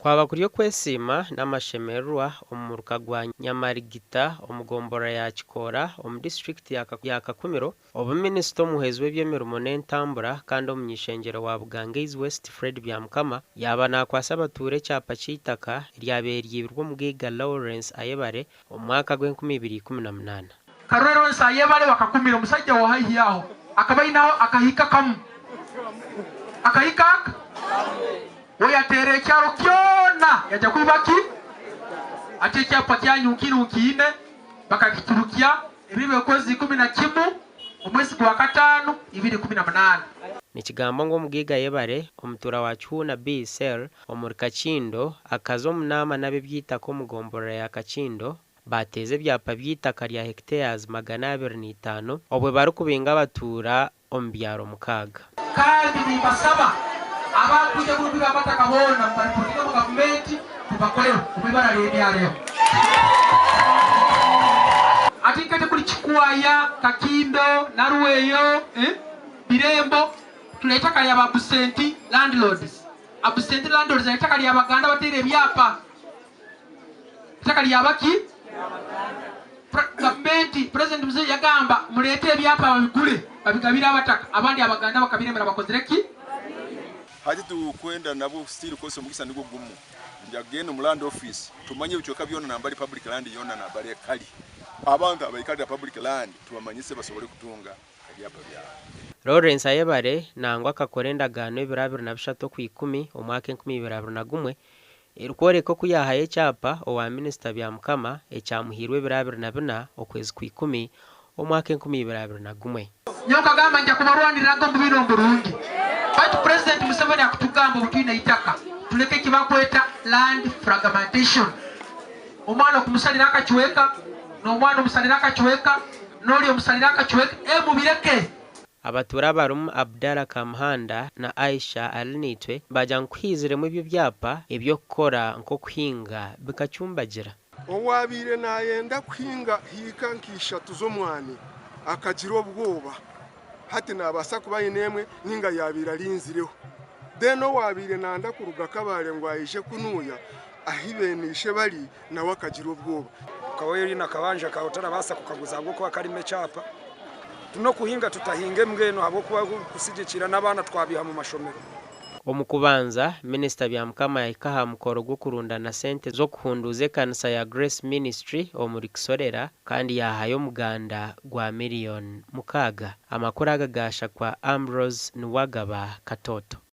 kwaba kuriyo kwesima n'amashemerwa omuruka gwa Nyamarigita omugombora ya Kikora omu district ya Kakumiro obuminisita omuhezi w'ebyemirimo n'entambura kandi omunyishengero wa Buganga East West Fred Byamukama yaba nakwasa abature ekyapa cy'itaka ryaberyibirwa omugiga Lawrence Ayebare omu mwaka gw'2018. Lawrence Ayebare wakakumira omusajja wa haihi aho akabainaho akahika kamu akahika oyatere ekyalo kyona yajja kwibaki ate ekyapa kyanyukirunkine bakakiturukya ebibe kwezi 11 omwezi gwa 5 2018. Nikigambo ngo omugiga Ayebare omutura wa Kihuna B Cell omuri Kakindo akaza omunama nabe byitaka omugombora ya Kakindo bateze byapa byitaka lya hectares 205 obwe bari kubinga abatura omu byaro mukaga kandi nibasaba abantu y'okubiga amataka bona mpalipolitika mu gavumenti tubakoleho kubibara ly'ebyaleho ati kati kuli Kikwaya Kakindo Naruweyo Birembo tuletaka lya absentee landlords letaka lya Abaganda batere ebyapa letaka lya baki gavumenti president mzee yagamba mulete ebyapa babigule babigabira abataka abandi Abaganda bakabiremera bakozereki hati tukwenda nabo still koso mukisa nigo gumu njageno mu land office tumanye bichoka byona nambali public land yona nambali kali abantu abayikada public land tubamanyise basobole kutunga ebyapa byabo. Lawrence Ayebare nangwa akakorendagano ebirabiro na bishato ku 10 omwaka 2021 erukoreko kuyahaye ekyapa owa minister Byamukama ekyamuhirwe ebirabiro na bina okwezi ku 10 omwaka 2021. Nyoka gamba nja kubarwanirira mu birombo rungi But President Museveni akutugamba butwina itaka tuleke kibakweta land fragmentation. Omwana okumusalira akakiweka n'omwana omusalira akakiweka n'oli omusalira akakiweka mubireke. Abatura barumu Abdalla Kamuhanda na Aisha Alinitwe baja nkwizire mu byo byapa ebyo kukora nko kuhinga bikacumbagira. Owabire nayenda kuhinga hika nkishatu z'omwani akagira obwoba hati nabasa kuba inemwe ninga yabira linzireho deno wabire nanda kuruga kabale ngo ayishe kunuya ahibenishe bali na wakagira ubwoba kawe na kabanja kaotara basa kukaguza ngo kwa karime cyapa tuno kuhinga tutahinge mbweno habo kuba kusigikira nabana twabiha mu mashomero. Omukubanza Minister Byamukama yakaha mukoro gwo kurundana sente zo kuhunduze kanisa ya Grace Ministry omuri Kisorera kandi yahayo muganda gwa million mukaga amakuru agagasha kwa Ambrose Nuwagaba Katoto.